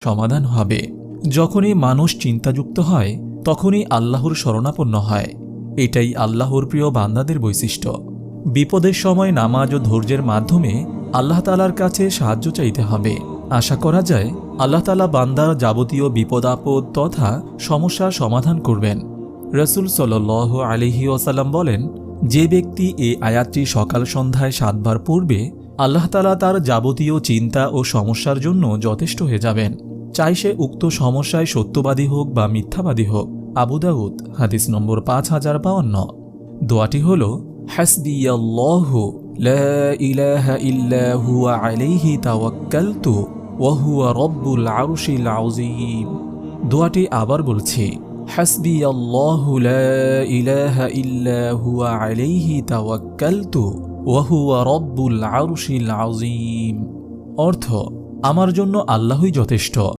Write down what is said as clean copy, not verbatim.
সমাধান হবে। যখনই মানুষ চিন্তাযুক্ত হয় তখনই আল্লাহর শরণাপন্ন হয়। এটাই আল্লাহর প্রিয় বান্দাদের বৈশিষ্ট্য। বিপদের সময় নামাজ ও ধৈর্যের মাধ্যমে আল্লাহ তাআলার কাছে সাহায্য চাইতে হবে। আশা করা যায় আল্লাহ তাআলা বান্দার যাবতীয় বিপদ আপদ তথা সমস্যার সমাধান করবেন। রাসূল সাল্লাল্লাহু আলাইহি ওয়াসাল্লাম বলেন, যে ব্যক্তি এই আয়াতটি সকাল সন্ধ্যায় 7 বার পড়বে, আল্লাহ তাআলা তার যাবতীয় চিন্তা ও সমস্যার জন্য যথেষ্ট হয়ে যাবেন। চাই সে উক্ত সমস্যায় সত্যবাদী হোক বা মিথ্যাবাদী হোক। আবু দাউদ হাদিস নম্বর 5052। দোয়াটি হল, হাসবিয়াল্লাহু লা ইলাহা ইল্লা হুয়া আলাইহি তাওয়াক্কালতু ওয়া হুয়া রব্বুল আরশিল আযীম। দোয়াটি আবার বলছি, হাসবিয়াল্লাহু লা ইলাহা ইল্লা হুয়া আলাইহি তাওয়াক্কালতু ওয়া হুয়া রব্বুল আরশিল আযীম। অর্থ, আমার জন্য আল্লাহই যথেষ্ট,